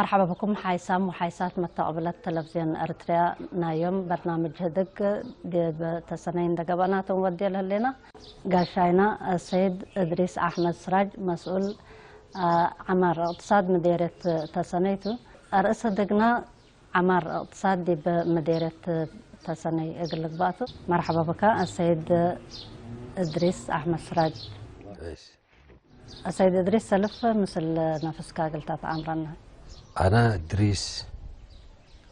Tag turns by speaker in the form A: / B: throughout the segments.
A: مرحبا بكم حيسام وحيسات متقبلات تلفزيون أريتريا نايم برنامج هدك بتسنين دقبانات ودي لنا قاشاينا السيد إدريس أحمد سراج مسؤول عمار اقتصاد مديرية تسنيتو رئيس دقنا عمار اقتصاد دي بمديرية تسني اقلق باتو. مرحبا بك السيد إدريس أحمد سراج. السيد إدريس سلف مثل نفسك قلتات عمرنا.
B: أنا إدريس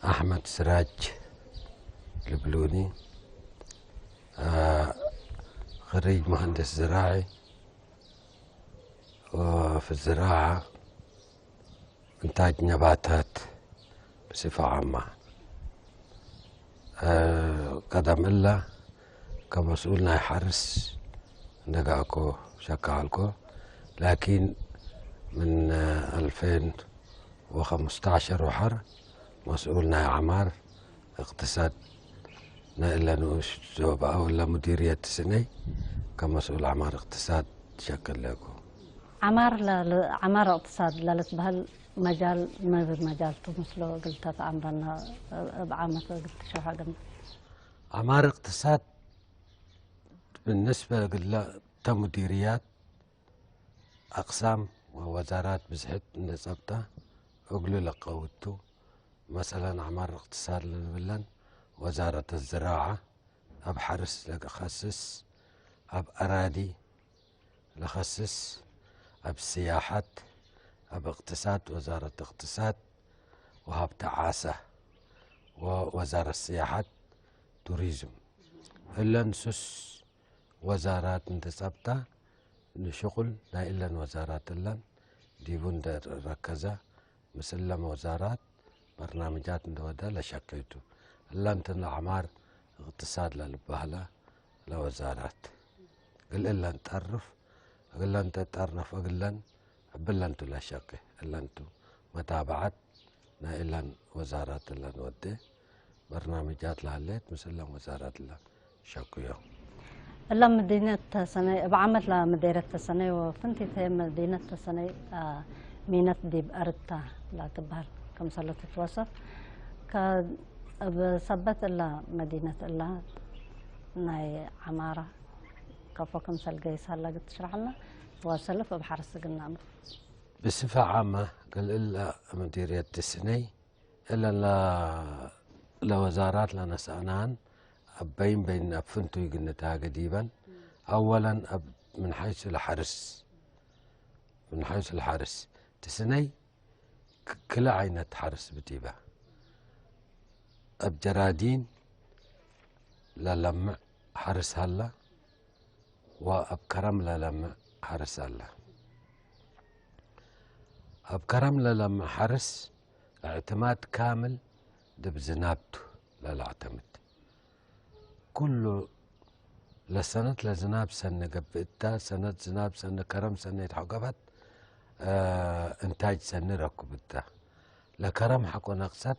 B: أحمد سراج البلوني، خريج مهندس زراعي وفي الزراعة إنتاج نباتات بصفة عامة. قدم الله كمسؤولنا يحرس نقاكو شكالكو، لكن من 2015 وحر مسؤولنا عمار اقتصاد إلا نوش زوبا ولا مديرية سني كمسؤول عمار اقتصاد شكل لكو.
A: عمار اقتصاد لالت بهالمجال ما بمجال مثله قلت عمرنا بعامة قلت شو حاجة.
B: عمار اقتصاد بالنسبة لمديريات أقسام ووزارات بزحت نصبتها أقولوا لقوتو. مثلا عمار اقتصاد لنبلن وزارة الزراعة أب حرس لخصص، أب أراضي لخصص، أب سياحات، أب اقتصاد وزارة اقتصاد، وهب تعاسة ووزارة السياحات توريزم. إلا نسوس وزارات انتصبتها نشغل لا إلا وزارات اللن ديبون در ركزة مسلم وزارات برنامجات ندودا لشكيتو. إلا انتنا عمار اقتصاد للبهلة لوزارات قل إلا نتعرف إلا انت تعرف إلا بلا انتو لا شكي إلا انتو متابعات نا إلا وزارات اللي نودي برنامجات لهالليت مسلم وزارات اللي شكيو.
A: إلا مدينة سنة بعمل لمديرة سنة وفنتي في مدينة سنة مينت دي بأرتا لا تبهر كم صلت تتوصف بثبت إلا مدينة إلا ناي عمارة كفوكم سلقيس هلا قد تشرح لنا وسلف بحرس قلنا.
B: بصفة عامة قال إلا مديرية السني إلا لوزارات لنا سأنان أبين بين أبفنتو يقنتها قديبا. أولا من حيث الحرس تسني كلا عينة حرس بتيبة أب جرادين للمع حرس هلا وأب كرم للمع حرس هلا. أب كرم للمع حرس اعتماد كامل دب زنابته لا اعتمد كله لسنة لزناب سنة قبئتا سنة زناب سنة كرم سنة يتحقبت انتاج سنة ركبتا لكرم حقو نقصت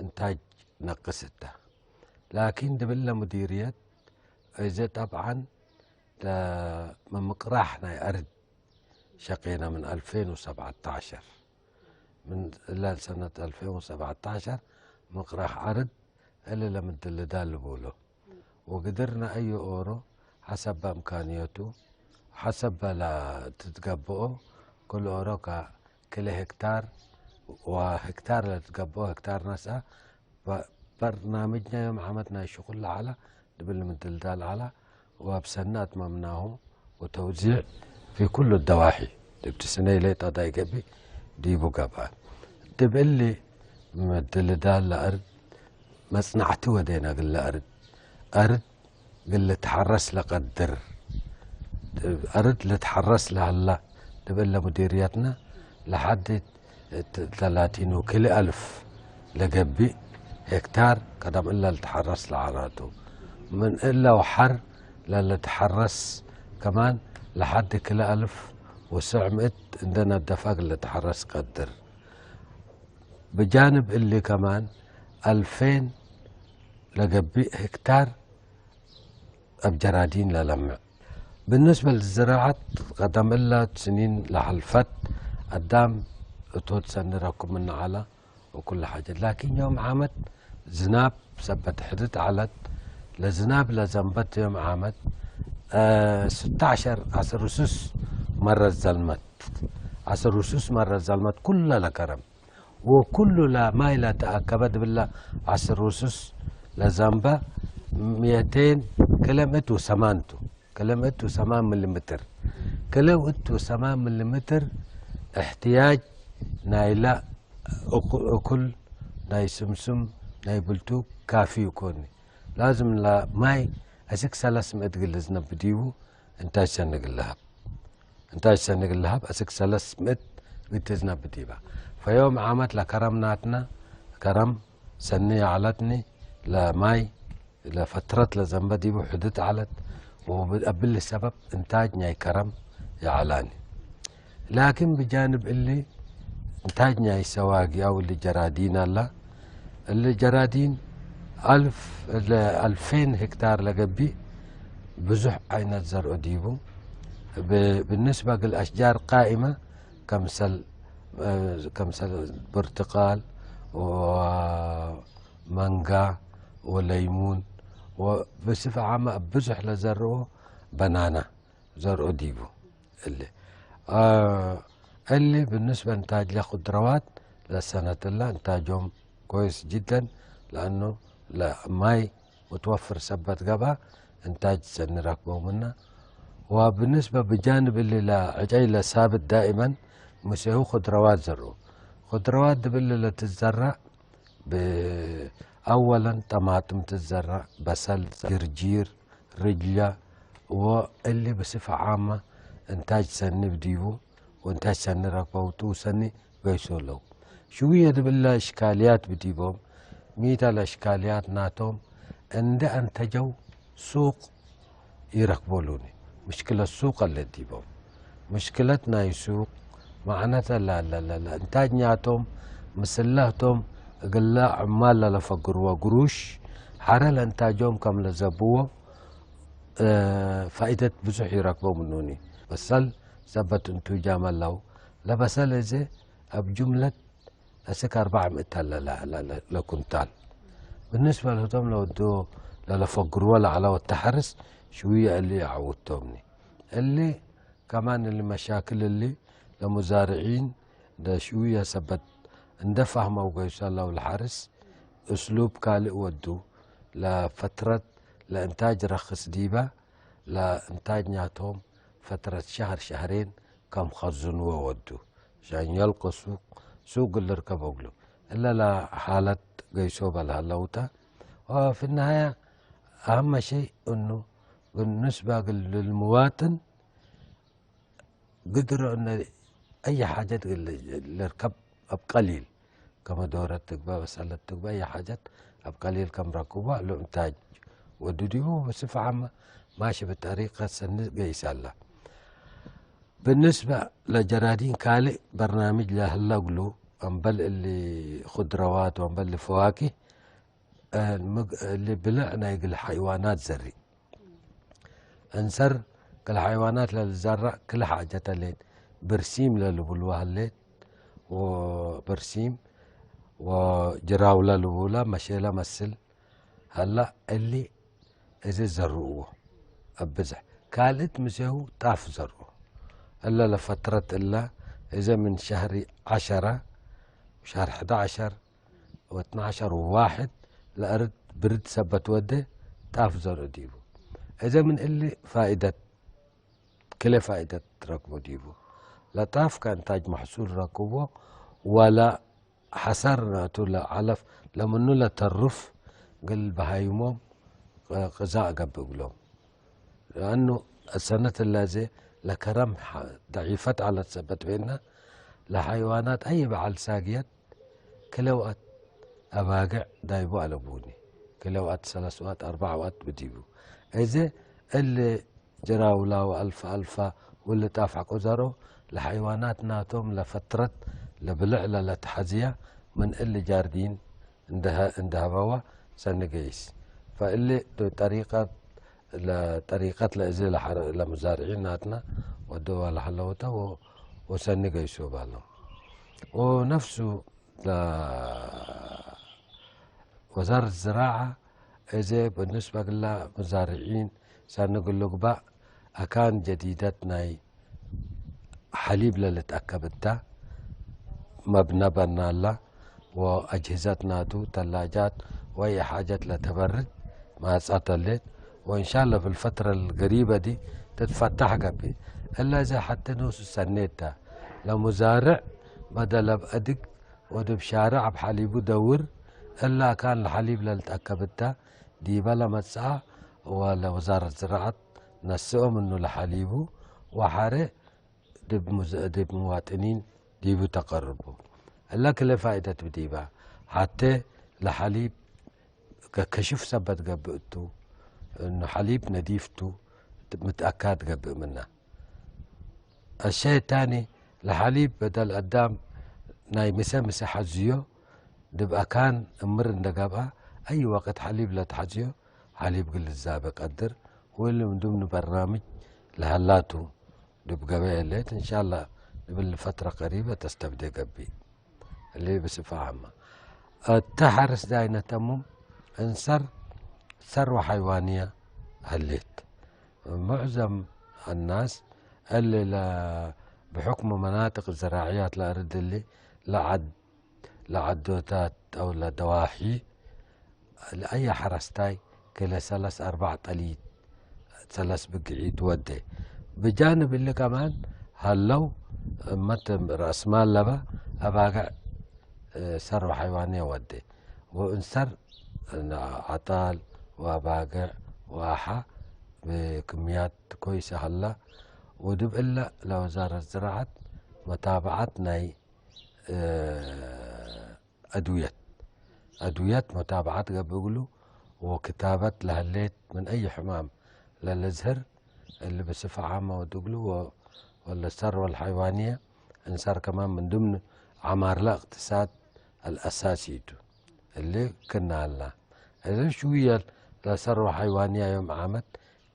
B: انتاج نقصتا. لكن دبلا مديرية إذا طبعا من مقراحنا أرد شقينا من 2017 من إلا سنة 2017 مقراح أرد إلا لما دلدال بولو وقدرنا أي أورو حسب إمكانيته حسب لا تتقبؤه كل أورو كل هكتار وهكتار لا تتقبؤه هكتار نسأ. برنامجنا يوم عملنا الشغل على دبل من دلدال على وبسنات ممناه وتوزيع في كل الدواحي دبتسني لي تضاي قبي ديبو قبا دبلي مدلدال لأرد مصنعتي ودينا قل أرد قل تحرس لقدر أرد لتحرس لهلا دبل مديرياتنا لحد 30 وكل ألف لقبي هكتار قدم إلا لتحرس لعراته من إلا وحر لتحرس كمان لحد كل 1900 عندنا الدفاق اللي تحرس قدر. بجانب اللي كمان 2000 لقبي هكتار أبجرادين للمع. بالنسبة للزراعة قدم إلا سنين لحلفت قدام اتود سنراكم من على وكل حاجة. لكن يوم عامد زناب سبت حدث علت لزناب لزنبت يوم عامد 16 عصر رسوس مرة الزلمت 10 رسوس مرة الزلمت كلها لكرم وكل لا ما إلى تأكبت بالله 10 رسوس لزنبة 200 كيلومتر وسمانتو كيلومتر وسمان مليمتر كيلومتر وسمان مليمتر احتياج نايلا أكل ناي سمسم ناي بلتو كافي يكوني لازم لا ماي أسك سلس متقل زنب بديو انتاج سنق اللهب انتاج سنق اللهب أسك سلس مت بتزنب بديبا فيوم عامت لكرمناتنا كرم سنية علتني لا ماي لفترة لزنب ديبو حدث علت وقبل السبب انتاج ناي كرم يا علاني. لكن بجانب اللي انتاجنا السواقي او اللي جرادين الله اللي جرادين 2000 هكتار لقبي بزح عين الزرع ديبو بالنسبة للأشجار قائمة كمثل برتقال ومانجا وليمون وبصفة عامة بزح لزرعه بنانا زرع ديبو اللي بالنسبة انتاج لخضروات للسنة الله انتاجهم كويس جدا لأنه لا ماي متوفر سبت قبا انتاج سن راكبه منه. وبالنسبة بجانب اللي لا عجيلة ثابت دائما مسيهو خضروات زرو خضروات دبل اللي تتزرع أولا طماطم تتزرع بصل جرجير رجلة واللي بصفة عامة انتاج سن بديبو وانتاج سن ركبوتو سني بيسولو شوية دبلا اشكاليات بديبهم ميتا الاشكاليات ناتهم عند انتجوا سوق يركبولوني مشكلة السوق اللي ديبهم مشكلتنا يسوق معناتها لا انتاج ناتهم مسلهتهم قلا عمال لفقروا قروش حرل انتاجهم كم لزبوه فائدة بزح يركبوا منوني بسل ثبت انتو جامل له لبسل زي بجملة أسك 400 لا كنتال بالنسبة لهم لو دو لفقر ولا على التحرس شوية اللي عودتهمني اللي كمان اللي مشاكل اللي لمزارعين ده شوية ثبت اندفع موقع إن شاء الله والحرس أسلوب كالئ ودو لفترة لإنتاج رخص ديبة لإنتاج ناتهم فترة شهر شهرين كم خزنوا وودوا عشان يلقوا سوق اللي ركبوا له إلا لا حالة قيسوبة الهلوتة. وفي النهاية أهم شيء إنه بالنسبة للمواطن قدروا إن أي حاجة اللي ركب بقليل كما دورة تقبى وسلة تقبى أي حاجة بقليل كم ركوبة له إنتاج ودوديو بصفة عامة ماشي بطريقة سن قيس الله. بالنسبة لجرادين كالي برنامج له لقلو أنبل اللي خضروات وأنبل اللي فواكه اللي بلعنا يقل حيوانات زري انسر كل حيوانات للزرع كل حاجة لين برسيم للبلوها الليل وبرسيم وجراولة لبولا مشيلة مسل هلا اللي إذا زرعوه أبزح كالت مسيهو طاف زرعوه إلا لفترة إلا إذا من شهر 10 وشهر 11 و12 و1 لأرد برد سبت وده طاف زرع ديبو إذا من اللي فائدة كل فائدة ركبه ديبو لا طاف كان تاج محصول ركبه ولا حسرنا تولا علف لمنو لا ترف قل بهايمهم غذاء قبلهم لأنه السنة اللازة لكرم ضعيفت على تثبت بيننا لحيوانات أي بعل ساقيت كل وقت أباقع دايبو على بوني كل وقت 3 وقت 4 وقت بديبو إذا اللي جراولا وألفا واللي تافع قزرو لحيوانات ناتهم لفترة لبلع لتحزية من اللي جاردين عندها بوا سنقيس فاللي طريقة لإزي لمزارعين ناتنا ودوا لحلوته وسنقيسوا بالهم. ونفسه وزارة الزراعة إذا بالنسبة للمزارعين سنقول له بقى أكان جديدتنا حليب للتأكبتها مبنى بنا الله وأجهزتنا ثلاجات وأي حاجة لتبرد ما سأتلت وإن شاء الله في الفترة القريبة دي تتفتح قبل إلا إذا حتى نوس سنيتها لو مزارع بدل بأدق ودب شارع بحليبه دور إلا كان الحليب للتأكبتها دي بلا مسعى ولا وزارة الزراعة نسقهم إنه لحليبه وحارق دب مواطنين ديبو تقربوا إلا كل فائدة بديبها حتى لحليب كشف سبت قبقته إنه حليب نديفته متأكد قبق منه. الشيء الثاني الحليب بدل قدام ناي مسا حزيو دبقى كان امر اندقابها اي وقت حليب لا تحزيو حليب قل الزابق قدر واللي من ضمن برنامج لهلاتو دبقى بيليت ان شاء الله بالفترة قريبة تستبدي قبي اللي بصفة عامة. التحرس داينا تمم انصر ثروة حيوانية هليت معظم الناس اللي بحكم مناطق الزراعيات الأرض اللي لعدوتات أو لدواحي لأي حرستاي كلا 3-4 طليت 3 بقعيد ودي بجانب اللي كمان هلو متم رأس مال لبا أباقع ثروة حيوانية ودي وانسر عطال وأباقع واحة بكميات كويسة هلا ودب إلا لوزارة الزراعة متابعتنا أدوية متابعات بيقولوا وكتابات لهالليت من أي حمام للزهر اللي بصفة عامة ودقلوا ولا الثروة الحيوانية انصار كمان من ضمن عمار الاقتصاد الأساسي اللي كنا هلا إذا شوية لثروة حيوانية يوم عامت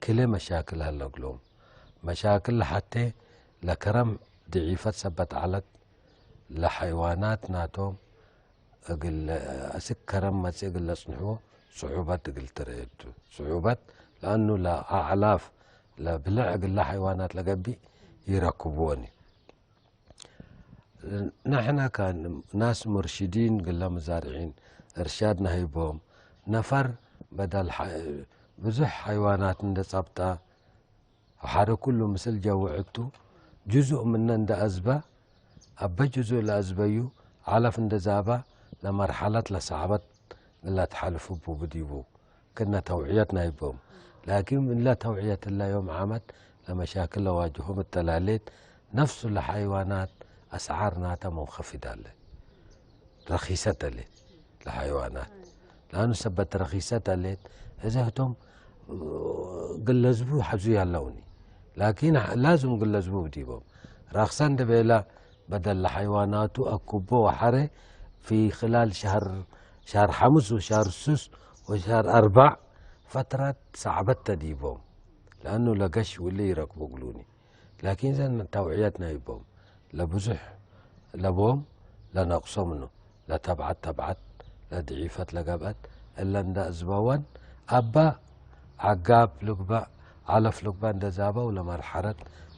B: كل مشاكل هلا قلوم مشاكل حتى لكرم ضعيفة سبت على لحيوانات ناتهم أقل أسكرم ما تقل صنحوه صعوبات قل تريدو صعوبات لأنه لا أعلاف لا بلع أقل حيوانات لقبي يركبوني. نحن كان ناس مرشدين قلنا مزارعين إرشادنا هيبهم نفر بدل بزح حيوانات عند صبتها وحار كله مثل جوعته جزء من عند أزبا أبا جزء لأزبيو علف عند زابا لمرحلة لصعبت لا تحالفوا بوديبو كنا توعيتنا يبهم لكن من لا توعية الله يوم عامت لمشاكل واجههم التلاليت نفس الحيوانات أسعارنا منخفضة له رخيصة له الحيوانات لأنه سبت رخيصة له إذا قلزبو حزويا اللوني لكن لازم قلزبو بديبهم رخصان دبيلا بدل حيواناته أكبو وحري في خلال شهر 5 وشهر 6 وشهر 4 فترات صعبت تديبهم لأنه لقش واللي يركبوا قلوني لكن زين توعيتنا يبهم لبزح لبهم لنقصوا منه لا تبعت لا ضعيفت لقبت إلا عند أزبوان أبا عقاب لقبا علف لقبا عند زابا ولا مرحلة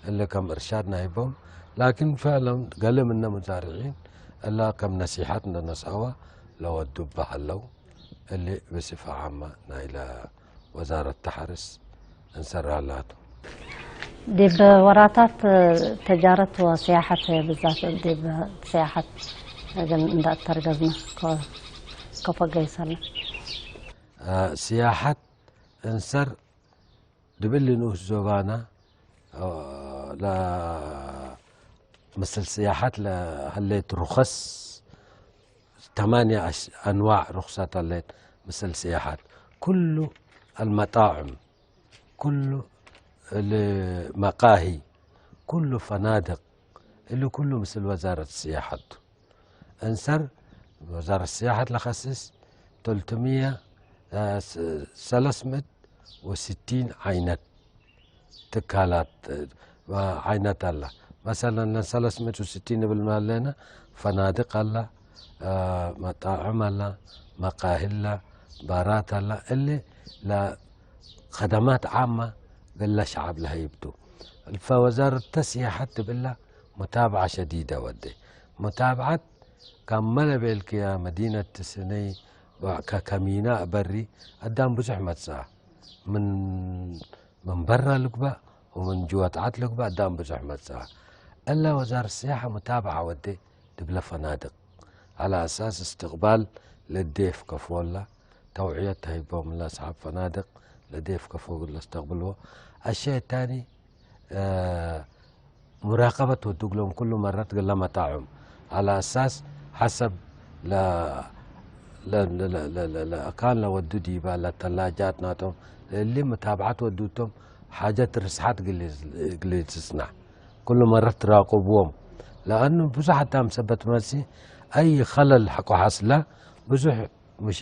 B: اللي كم إرشادنا يبهم لكن فعلا قال منا مزارعين إلا كم نصيحتنا نسأوها لو الدبة هلو اللي بصفة عامة إلى وزارة التحرس انسرها لاته
A: دي بوراتات تجارة وسياحة بالذات دي بسياحة عند الترجزنا كفا قيسر
B: سياحة انسر دبل نوس زوبانا لا مثل سياحات لهليت رخص 8 أنواع رخصات هليت مثل سياحات كله المطاعم كله المقاهي كله فنادق اللي كله مثل وزارة السياحة انسر وزارة السياحة لخصص 360 عينة تكالات عينة الله مثلا 360 بالمال لنا فنادق الله مطاعم الله مقاهي الله بارات الله اللي لخدمات عامة قال شعب لها يبدو. فوزارة السياحة بالله متابعة شديدة ودي متابعة كمل بالك يا مدينة سني كميناء بري قدام بزح متساع من برا لقبة ومن جواتعات لقبة قدام بزح متساع. إلا وزارة السياحة متابعة ودي تبلا فنادق على أساس استقبال للضيف كفولا توعية هيبهم الله أصحاب فنادق لضيف كفول استقبلوه. الشيء الثاني مراقبة ودوق لهم كل مرة تقول لهم مطاعم على أساس حسب لا لا لا لا لا, لا, لا كان لو ودو ديبا لا ثلاجات ناتهم اللي متابعات ودوتهم حاجات رسحات قلي تصنع كل مرة تراقبوهم لأنه بزح حتى مثبت مسي أي خلل حقو حصله بزح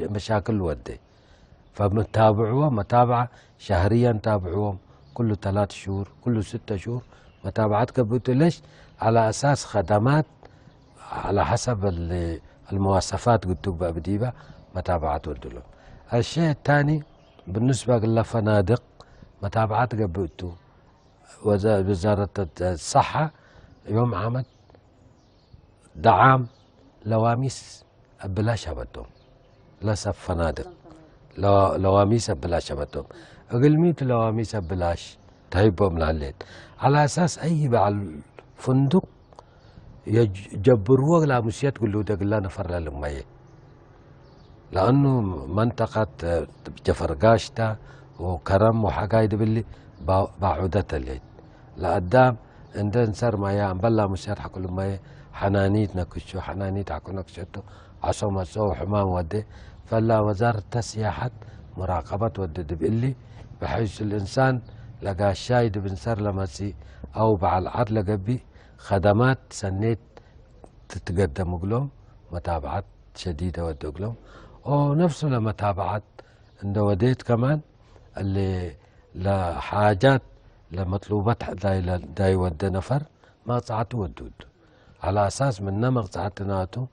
B: مشاكل ودي. فمتابعوه متابعة شهريا نتابعوهم كل 3 شهور كل 6 شهور متابعات كبوتو. ليش؟ على أساس خدمات على حسب المواصفات قلت بقى بديبة متابعات ودلهم. الشيء الثاني بالنسبة للفنادق متابعات قبوتو وزارة الصحة يوم عمد دعام لواميس بلاش بدهم لسف فنادق لواميس بلاش بدهم قلميت لواميس بلاش تهيبهم لعلين على اساس اي بعل فندق يجبروه لا مسيات قلوا ده قلنا نفر للمية لانه منطقة جفرقاشتا وكرم وحقايد باللي بعودة الليل لقدام عندنا نسر مايا بلا مسيات حكوا المية حنانيت نكشو حنانيت حكوا نكشتو عصو مسو حمام ودي. فلا وزارة السياحة مراقبة ودد بإلي بحيث الإنسان لقى الشايد بنسر لمسي أو بعد العد لقبي خدمات سنيت تتقدم لهم متابعات شديدة ودق لهم ونفسه لمتابعات عند وديت كمان اللي لحاجات لمطلوبات داي ود نفر ما قطعته ودود على أساس من نمق قطعتناته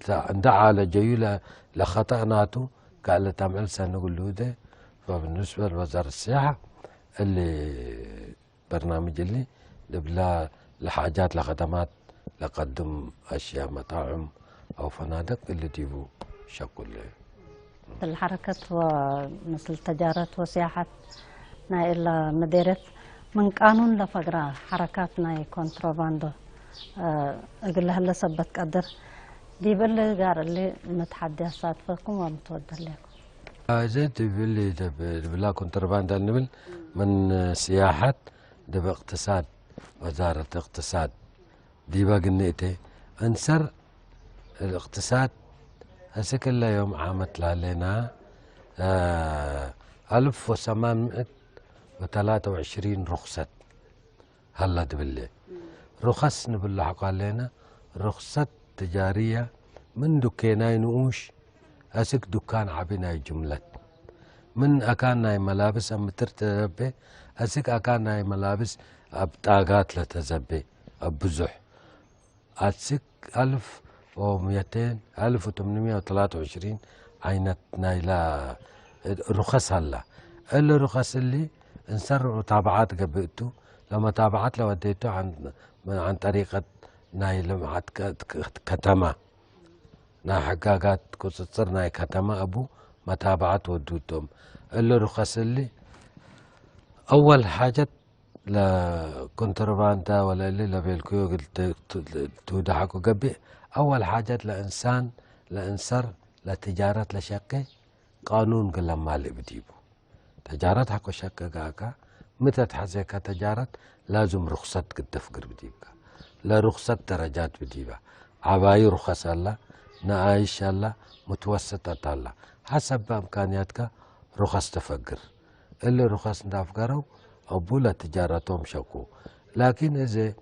B: عند على جيولة لخطأناته قال تعمل سنة نقول له ده. فبالنسبة لوزارة السياحة اللي برنامج اللي بلا لحاجات لخدمات لقدم أشياء مطاعم أو فنادق اللي تجيبوا شكل
A: الحركة ومثل تجارة وسياحة إلى مديرة من قانون لفقرة حركات ناي كونتروباندو أقول لها سبت قدر دي باللي قال اللي متحدي صادفكم ومتودر لكم
B: زيت باللي بلا كونتروباند النبل من سياحة ده باقتصاد وزارة اقتصاد دي باقي النئتي انسر الاقتصاد هسه كل يوم عامت لنا 1823 رخصة هلا دبلي رخص نبل حق علينا رخصة تجارية من دكيناي نقوش أسك دكان عبيناي جملة من أكاناي ملابس أم ترتبي أسك أكاناي ملابس أبطاقات لتزبي أبزح أسك 1823 عينت نايلا رخص هلا الرخص اللي انسر متابعات قبلته لما تابعت له وديته عن طريقة نايل كتمة نا حقاقات كسر ناي كتمة أبو متابعات ودوتهم اللي رخص اللي أول حاجة لا كونترباندا ولا اللي لبيلكو قلت تودحكو قبي أول حاجة لإنسر لتجارة لشقة قانون قال مالي بديبو تجارة حكو شقة قاكا متى تحزيك تجارة لازم رخصة قد تفكر بديبك لا رخصة درجات بديبها عباي رخص الله نعايش الله متوسطة الله حسب بإمكانياتك رخص تفكر اللي رخص تفكروا أبولا تجارتهم شكو. لكن إذا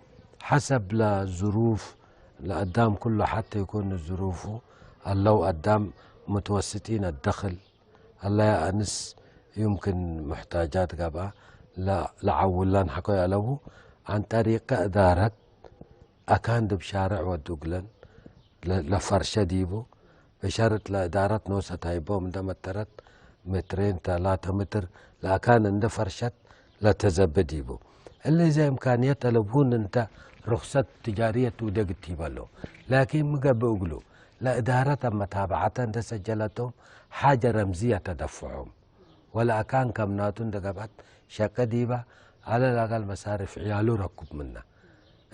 B: حسب لظروف لقدام كله حتى يكون ظروفه الله قدام متوسطين الدخل الله أنس يمكن محتاجات قبا لا لعولان حكوا يعلبوا عن طريق إدارة أكان بشارع ودوغلن لفرشة ديبو بشرط لإدارة نوسة هايبو من دمترت 2-3 متر لأكان عند فرشة لا تزبديبو اللي زي إمكانية لبون أنت رخصة تجارية ودق تيبالو لكن مقبقلو لا إدارة متابعة أنت سجلتهم حاجة رمزية تدفعهم ولا كان كمناتون دقبت شقة ديبا على الأقل مصاريف عيالو ركب منا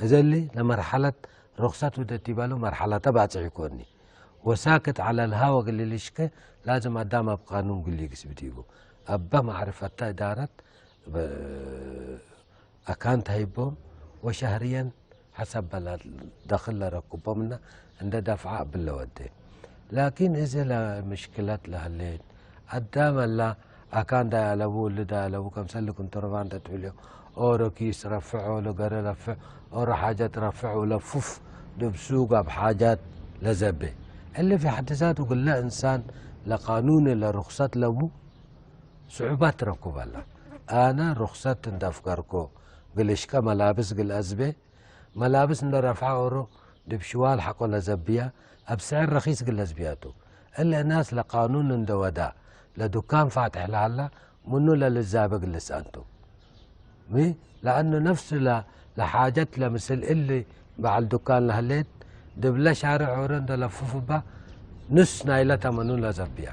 B: إذا اللي لمرحلة رخصة ودتيبالو مرحلة تبعت يكوني وساكت على الهوا اللي ليشكي لازم أدام بقانون قل لي بتيبو أبا معرفة إدارة أكانت هيبهم وشهريا حسب دخل ركوبهم منا عند دفعة بالودي لكن إذا لا مشكلات لهالليل قدام الله أكان دا يلبو اللي دا يلبو كم سلك كنتربان تتوليو أورو كيس رفعوا لقر رفع أورو حاجات رفعوا لفوف دبسوقة بحاجات لزبه اللي في حد ذاته قل لا إنسان لقانون إلا رخصة لبو صعوبات ركوب الله أنا رخصة ندفكركو قلشكا ملابس قل أزبه ملابس ندرفع أورو دبشوال حقو لزبيا بسعر رخيص قل أزبياتو إلا ناس لقانون ندودا لدكان فاتح لهلا منو للزابق لسانته مي لانه نفس لحاجات لمثل اللي بعد الدكان لهليت دبلا شارع عورن لفوف با نص نايلتها منو لزبيع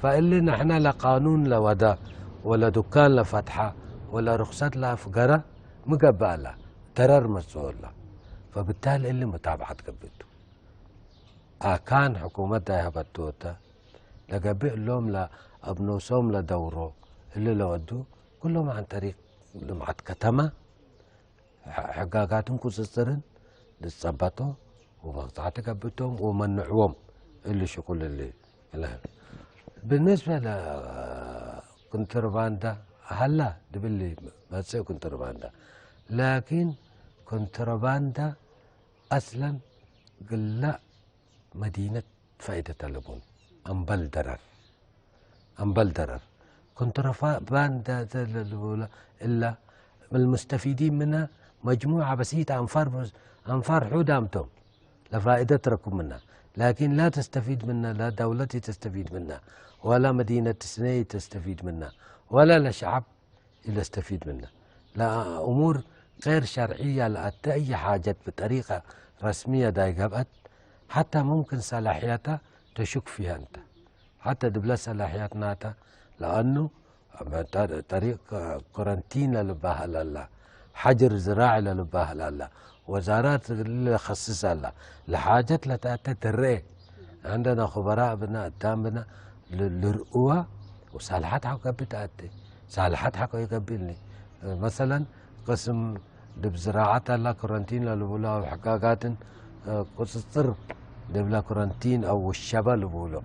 B: فاللي نحن لقانون لودا ولا دكان لفتحه ولا رخصات لفقره مقباله ترر مسؤوله فبالتالي اللي متابعه قبته كان حكومتها هبتوتا لقبئ لهم لأبنوسهم لدورو اللي لودو كلهم عن طريق لمعت كتمة حقاقاتهم كسسرن لتصبطوا ومقطعات قبتهم ومنعوهم اللي شغل اللي بالنسبة لكونترباندا هلا دبلي ما تسوي كونترباندا لكن كونترباندا أصلا قل مدينة فائدة اللبون أنبل درر كونترباند إلا المستفيدين منها مجموعة بسيطة أنفار حودامتهم لفائدة تركم منها لكن لا تستفيد منها لا دولتي تستفيد منها ولا مدينة سني تستفيد منها ولا الشعب اللي يستفيد منها لا أمور غير شرعية لأتى أي حاجة بطريقة رسمية دايقبت حتى ممكن صلاحيتها تشك فيها أنت حتى دبلا صلاحيات ناتا لأنه طريق كورنتين للباها لله حجر زراعي للباها لله وزارات اللي خصصها لها لحاجة لتأتي تريه عندنا خبراء بنا قدام بنا للرؤوة وصالحات حقا بتأتي صالحات حقا يقبلني مثلا قسم دب زراعة الله كورنتين للبولا وحقاقات قصصر دبلا كورنتين أو الشبا لبولو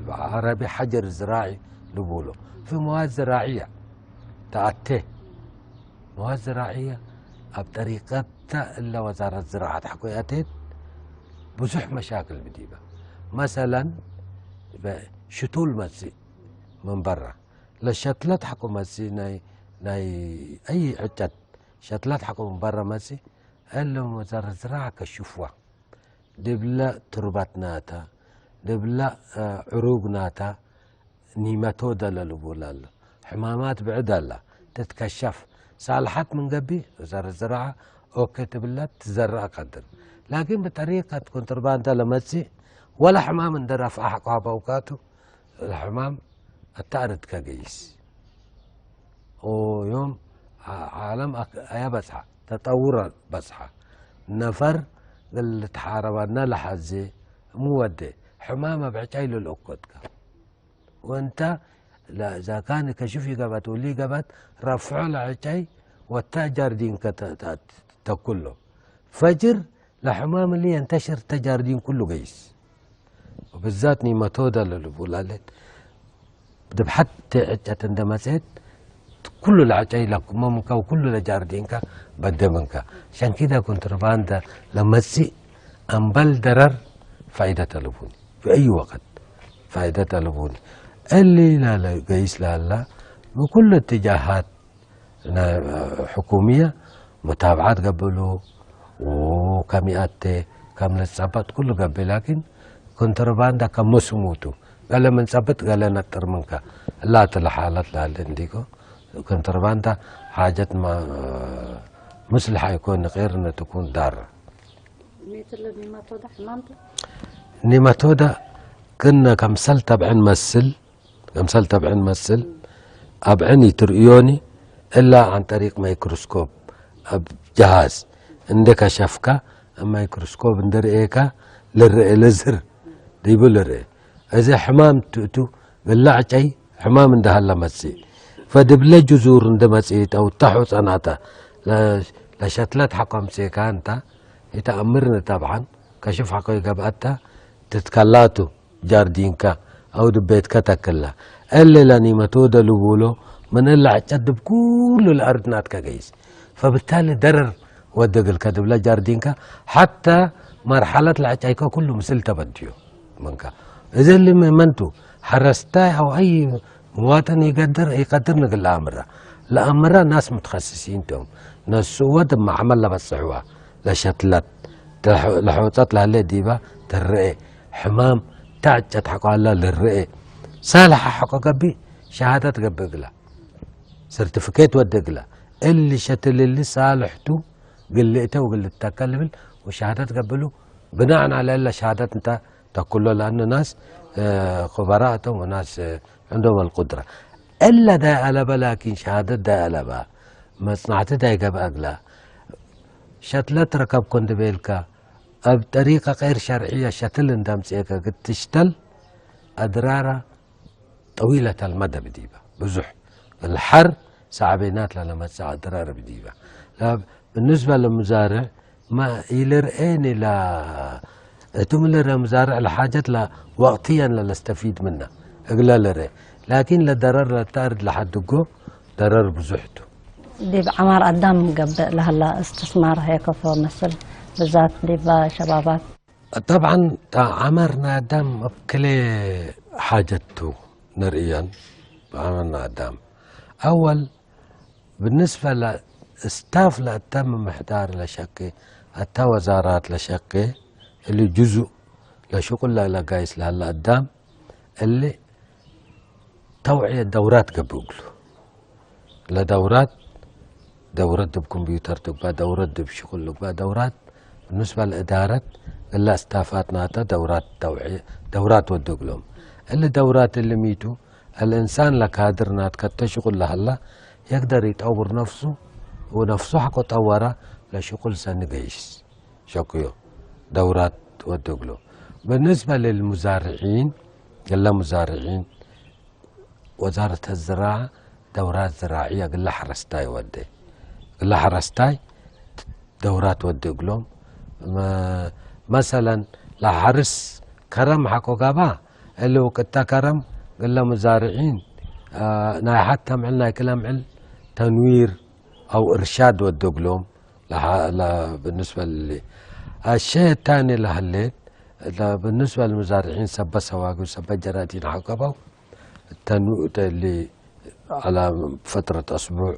B: عربي حجر زراعي لبولو في مواد زراعية تأتي مواد زراعية بطريقتها إلا وزارة الزراعة حكو أتيت بزح مشاكل بديبة مثلا شتول مسي من برا للشتلات حكو مسي ناي أي عجت شتلات حكو من برا مسي قال لهم وزارة الزراعة كشوفوا دبلا تربات ناتا دبلا عروق ناتا نيماتو دلالو حمامات بعدالة تتكشف صالحات من قبي وزارة الزراعة اوكي تبلا تزرع قدر لكن بطريقة كونتربان لمسي ولا حمام اندرف احقها بوكاته الحمام التعرض كقيس ويوم عالم ايا بسحة تطور بسحة نفر اللي تحاربنا لحزي مودي حمامة بعجايلو الأكودك وانت لا إذا كان كشوفي قبت ولي قبت رفعوا لعجاي والتاجر دين تكله فجر لحمام اللي ينتشر تجار دين كله قيس وبالذات نيماتودا اللي بولالت بحت عجة اندمست كل العجاي لكم ممكا وكل الجار دينك بدمنك عشان كده كونترباند لما تسي أنبل درر فائدة لبوني في أي وقت فائدة لبوني اللي لا قيس لا بكل اتجاهات حكومية متابعات قبله وكمئات كم للصبت كله قبل، لكن كونترباندا كم مسموتو قال من صبت قال نكتر منك لا تلحالات لا عنديكو كونترباندا حاجة ما مصلحة يكون غير أن تكون ضارة.
A: مثل النيماتودا حمامته؟
B: نيماتودا كنا كمثل تبعين مسل أبعني ترئيوني إلا عن طريق ميكروسكوب جهاز عندك شفكة ميكروسكوب ندرئيكا للرئي لزر ديبو للرئي إذا حمام تؤتو باللعجي حمام اندها لمسي فدبلا جزور اندمسيت أو تحو صنعتا لشتلات حقم سيكانتا يتأمرنا طبعا كشف حقيقة بأتا تتكلاتو جاردينكا أو دبيتكا تكلا اللي لاني متودا لبولو من اللي عجد بكل الأرض ناتكا جيس فبالتالي درر ودق الكذب لا جاردينكا حتى مرحلة العجايكا كله مسل تبديو منكا إذا اللي منتو حرستاي أو أي مواطن يقدر نقل الأمرة ناس متخصصين توم ناس سواد ما عمل بصعوها لشتلت لحوطات لها ديبا ترئي حمام تعجت حقا الله للرئي صالح حقا قبي شهادات قبي قلا سيرتيفيكيت ودقلا اللي شتل اللي صالحتو قليته وقلت تكلم وشهادات قبله بناء على الا شهادات انت تقول له لانه ناس خبراء وناس عندهم القدره الا دا ألبا لكن شهادات دا ألبا مصنعته دا يقب اقلا شتلت ركب كنت بيلكا بطريقه غير شرعيه شتل اندم سيكا قد تشتل أدرارة طويلة المدى بديبة بزح الحر ساعبينات لما تساعد أدرارة بديبة. بالنسبة للمزارع ما يلرئيني لا تملر مزارع لحاجات لا وقتيا لا استفيد منها اقلا لرئ لكن لضرر تارد لحد جو ضرر بزحته.
A: دي عمار قدام قبل لهلا استثمار هيك في مصر بالذات دي شبابات.
B: طبعا عمرنا قدام بكل حاجته نرئيا عمرنا قدام اول بالنسبه لاستاف لتم محتار لشكي حتى وزارات لشكي اللي جزء لشغل لا قايس لهلا قدام اللي توعيه دورات قبلوا لدورات دورات بكمبيوتر تبقى دورات بشغل تبقى دورات بالنسبه للادارات إلا استافات ناتا دورات توعية دورات ودق لهم اللي دورات اللي ميتوا الإنسان لكادر نات كتشغل لهلا يقدر يطور نفسه ونفسه حقه طوره لشغل سنقيس شكيو دورات ودق لهم. بالنسبة للمزارعين قال مزارعين وزارة الزراعة دورات زراعية قال حرستاي ودي قال حرستاي دورات ودق لهم مثلا لحرس كرم حقو قابا اللي وقتا كرم قال له مزارعين ناي حتى عملنا كلام عل تنوير او ارشاد ودق لهم بالنسبه الشيء الثاني لهليت بالنسبه للمزارعين سبا سواقي وسبا جراتين حقبوا اللي على فتره اسبوع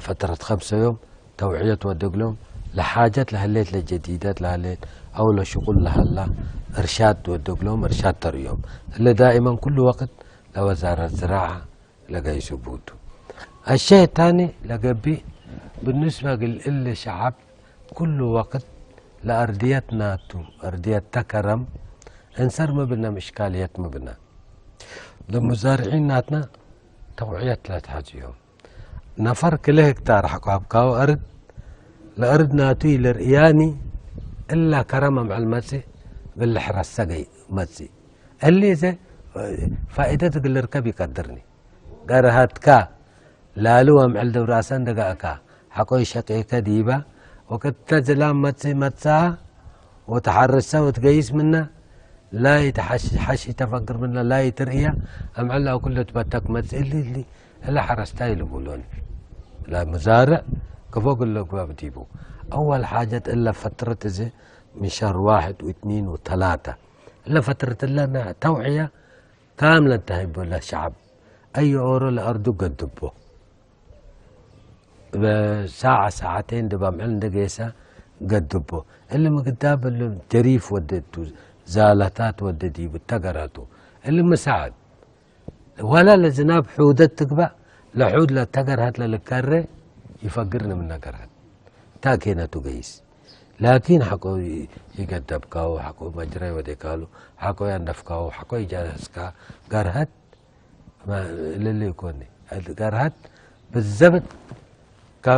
B: فتره 5 يوم توعيه ودق لهم لحاجات لهليت لجديدات لهليت او لشغل لهلا ارشاد ودق لهم ارشاد تريوم اللي دائما كل وقت لوزاره الزراعه لقى يثبوته. الشيء الثاني لقبي بالنسبه اللي شعب كل وقت لأرديتنا أردية تكرم انسر مبنا مشكاليات مبنا للمزارعين ناتنا توعية 3 حاجيهم نفر كل هكتار حقو أبقاو أرد لأرد ناتوي لرئياني إلا كرامة مع المسي بالحرس سقي مسي اللي زي فائدتك اللي ركب يقدرني قرهت كا لالو مع الدوراسان دقاكا حقو يشقي كديبة وقد تزلام متسا وتحرسها وتقيس منه لا يتحش يتفكر منه لا يترئيا أم علا كله تبتك متس اللي حرستاي يقولون لا مزارع كفوق اللي بتجيبوا أول حاجة إلا فترة زي من شهر 1 و2 و3 إلا فترة لنا توعية كاملة تهيب للشعب أي أورو لأرضه قدبه بساعة ساعتين دبا معلن دقيسة قدبو اللي مقدام اللي جريف وددتو زالتات وددي بتقراتو اللي مساعد ولا لزناب حودت تقبع لحود لا تقر هات للكرة يفقرنا من نقرات تاكينا تقيس لكن حكو يقدبكاو حكو مجري وديكالو حكو يندفكاو حكو يجالسكا قرهت ما اللي يكوني قرهت بالزبط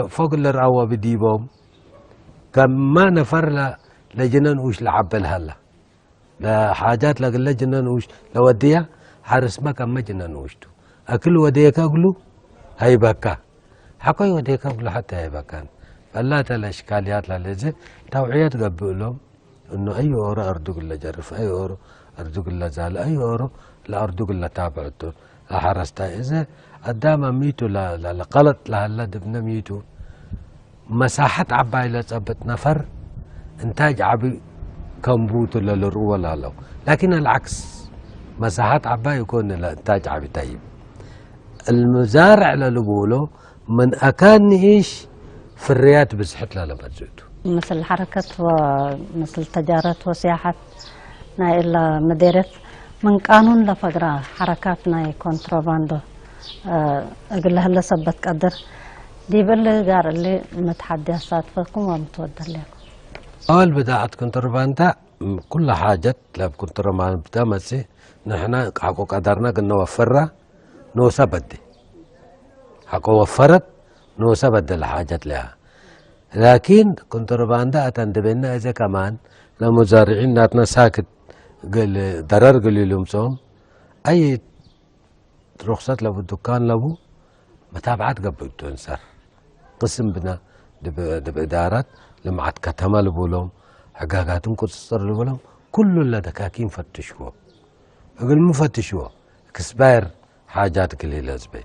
B: فوق اللي رأوا بديبهم كما نفر لجنان وش لعبل هلا لحاجات لك لجنان وش لوديها حارس ما كان مجنان وشتو أكل وديك أقلو هاي بكا حكوي وديك أقلو حتى هاي بكان فلا الاشكاليات للزي توعية قبلهم انه اي اورو اردوق اللي جرف اي اورو اردوق اللي زال اي اورو لا اردوق اللي تابعته حرستا اذا قدام ميتو لا قلط لهلا دبنا ميتو مساحة عباي لصبت نفر انتاج عبي كمبوتو للرو لا لو لكن العكس مساحات عباي يكون لانتاج عبي طيب المزارع للبولو من اكان ايش في الريات بزحت لما تزوتو
A: مثل حركة ومثل تجارة وسياحة إلى مديرة من قانون لفقرة حركاتنا كونتروباندو أقول لها اللي سبت قدر دي باللي قار اللي متحدثات فيكم ومتودر لكم
B: أول بداعة كونتروباندا كل حاجة لا كونتروباندا مسي نحن حقو قدرنا قلنا وفرها نو سبت حقو وفرت نو سبت الحاجات لها لكن كونتروباندا أتندبنا إذا كمان لمزارعين ناتنا ساكت قل ضرر قل لهم صوم أي رخصة لابو الدكان لابو متابعات قبل تنسر قسم بنا دب إدارات لمعت كتما لبولهم حقاقاتهم كتصر لبولهم كل اللي دكاكين فتشوه أقول مفتشوه كسباير حاجات قليلة زبي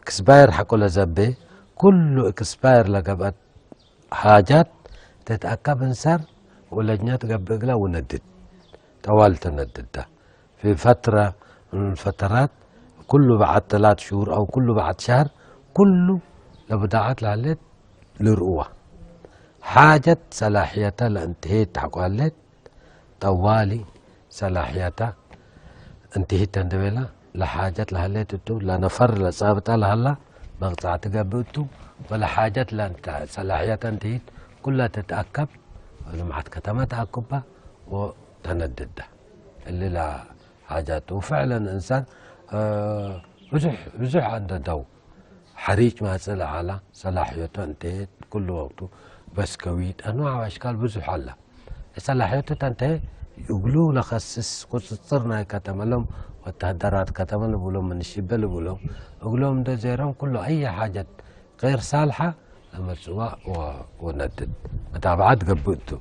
B: كسباير حقو لزبي كل كسباير لقبت حاجات تتأكب انسر ولجنات قبل وندد طوال تندد ده في فترة من الفترات كله بعد 3 شهور أو كله بعد شهر كله لبداعات لعلت لرؤوة حاجة صلاحيتها لانتهيت حقوالت طوالي صلاحيتها انتهيت تندويلة لحاجة لهلتتو لنفر لصابتها لهلا مقطعة قبلتو ولا حاجات لانت صلاحيتها انتهيت كلها تتأكب ولمعت كتما تأكبها وتندد ده اللي لا حاجات وفعلا انسان بزح عنده دو حريج ما سأل على صلاحيته انتهت كل وقته بس كويت انواع واشكال بزح على صلاحيته تنتهي يقولوا لخصص قصصرنا كتملهم والتهدرات كتملهم بلهم من الشبل بلهم يقولوا ده زيرهم كله اي حاجه غير صالحه لما سواء وندد متابعات قبلته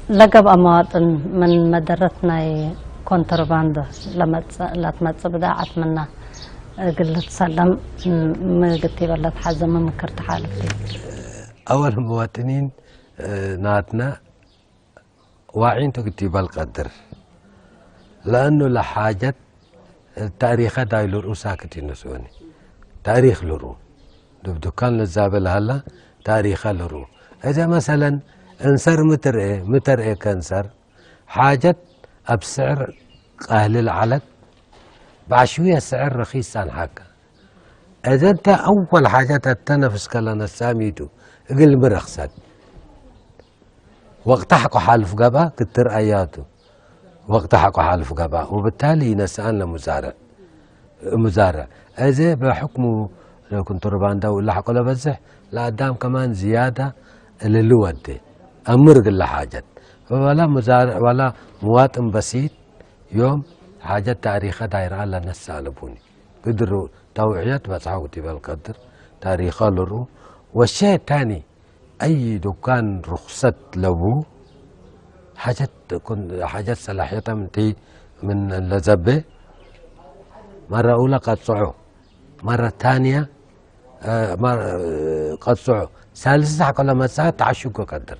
A: لقب أماطن من مدرتنا كونترباند لما لا تمتص بداعت منا قلت سلم ما قلتي ولا تحزم ما مكرت حالتي
B: اول مواطنين ناتنا واعين تقتي بالقدر لانه لحاجه تاريخ دايلور ساكتين نسوني تاريخ لرو دكان للزابل هلا تاريخ لرو اذا مثلا انسر متر ايه كنسر حاجه بسعر قاهل العلق بعشوية سعر رخيص عن حكا اذا انت اول حاجه تتنفس كلنا الساميتو قل برخصت وقت حكوا حالف قبا كتر اياته وقت حكوا حالف قبا وبالتالي ينسأل مزارع اذا بحكمه لو كنت رباندا ولا حكوا لبزح لقدام كمان زياده اللي ودي امرق اللي حاجات ولا مزارع ولا مواطن بسيط يوم حاجات تاريخها دايره على نسالبوني قدروا توعيات بس عودتي بالقدر تاريخها لرو والشيء الثاني اي دكان رخصة لبو حاجات صلاحيتها من اللزبة مرة أولى قد صعو مرة ثانية قد صعو ثالثة حق لما ساعة تعشق قدر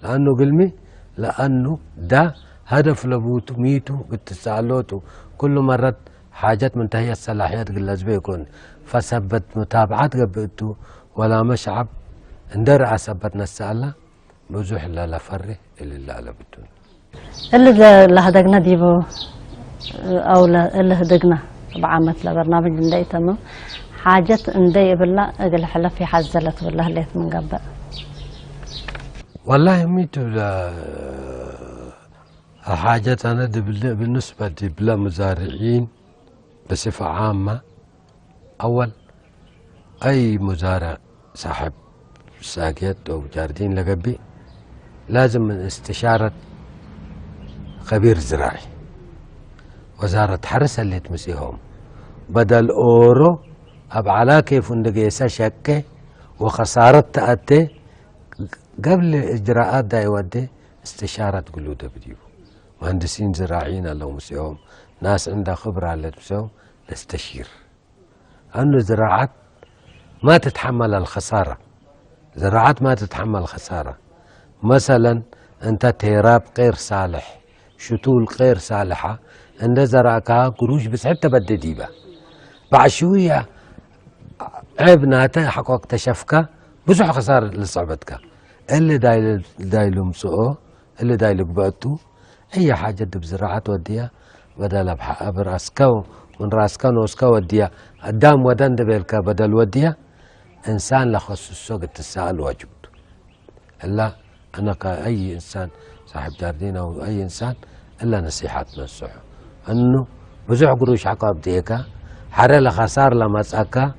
B: لأنه قلمي لأنه ده هدف لبوتو ميتو بتسالوتو كل مرة حاجات منتهية الصلاحيات اللزبة يكون فثبت متابعات قبلتو ولا مشعب اندرع سبتنا السالة بزح لا لفره اللي لا بدون
A: اللي لهدقنا ديبو او اللي هدقنا بعامة لبرنامج ندي تمام حاجة ندي بالله اقل حلا في حزلت بالله ليت من قبل
B: والله ميتو حاجة أنا بالنسبة لبلا مزارعين بصفة عامة أول أي مزارع صاحب ساقيت أو جاردين لقبي لازم من استشارة خبير زراعي وزارة حرس اللي تمسيهم بدل أورو أبعلا كيف ندقيسا شكة وخسارة تأتي قبل إجراءات دا يودي استشارة قلودة بديو مهندسين زراعيين اللي مسيهم ناس عندها خبرة اللي تمسيهم نستشير أنه زراعات ما تتحمل الخسارة زراعات ما تتحمل الخسارة مثلا أنت تيراب غير صالح شتول غير صالحة عند زراعكها قروش بس حتى بدي ديبة بعد شوية عيب ناتا حق اكتشفك بزح خسارة لصعبتك اللي دايلو مسؤو اللي دايلو قبعتو أي حاجة بزراعة وديها بدل براسكو من راسكو نوسكو وديها قدام ودان دبيلك بدل وديها إنسان لخص السوق تسأل واجبته إلا أنا كأي إنسان صاحب جاردين أو أي إنسان إلا نصيحتنا الصحة أنه بزح قروش عقاب ديكا حري لخسار لما تسأكا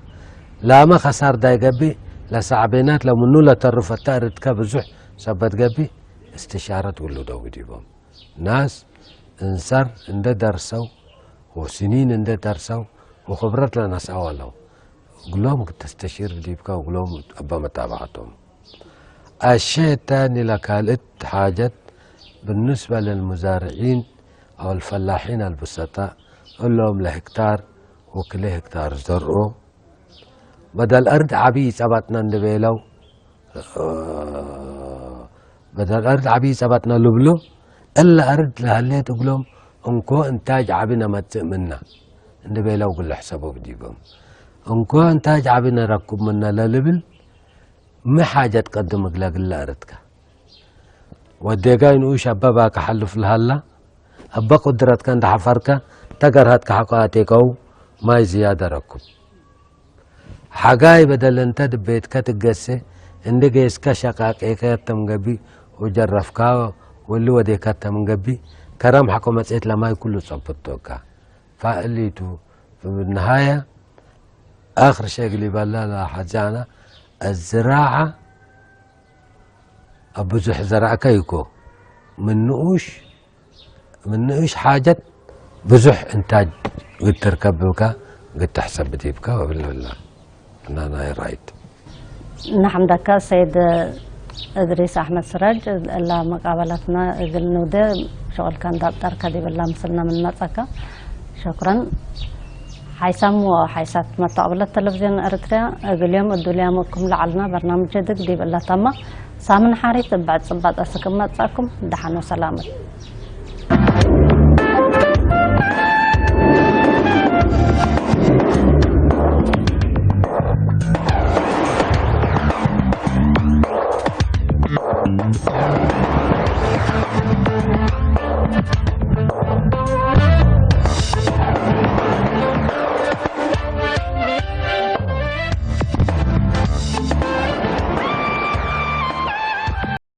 B: لا ما خسار داي قبي لا صعبينات لو منو لا ترفع تارد كبزح سبت قبي استشارة ولو داودي بهم ناس انصر انده درسوا وسنين انده درسوا وخبرت لنا سوا له قلهم تستشير ديبكا وقلهم أبا متابعتهم الشيء الثاني لكالت حاجة بالنسبة للمزارعين أو الفلاحين البسطاء قل لهم لهكتار وكل هكتار زرعوا بدل أرض عبي سبتنا ندبيلو بدل أرض عبي سبتنا لبلو إلا أرض لهليت أقولهم انكو انتاج عبنا ما منا ندبيلو قل حسابه بديبهم انكو انتاج عبنا ركب منا للبل ما حاجة تقدمك لقل أردك وديقاين وش أباباك حلف لهلا أبا قدرتك عند حفرك تقرهتك حقاتيكو ماي زيادة ركب حقاي بدل انت دبيتك تقسي عندك يسكا شقاق ايكاتا مقبي وجرفكا واللي وديكاتا مقبي كرام حقو مسئت لما يكلو صبتوكا فقليتو في النهاية آخر شيء اللي بالله حجانا الزراعة أبوزح زرع كيكو من نقوش حاجة بزح انتاج قد تركبك قد تحسب بديبك وبالله أنا رايت
A: نحن دكا سيد إدريس أحمد سراج إلا مقابلتنا قلنا ده شغل كان دكتور كدي بالله مثلنا من نتاكا شكرا حيسام وحيسات متقبل التلفزيون أريتريا اليوم الدوليا مكم لعلنا برنامج جديد دي بالله تما سامن حاري تبعد صبات أسكم متاكم دحنو سلامت
C: Yeah.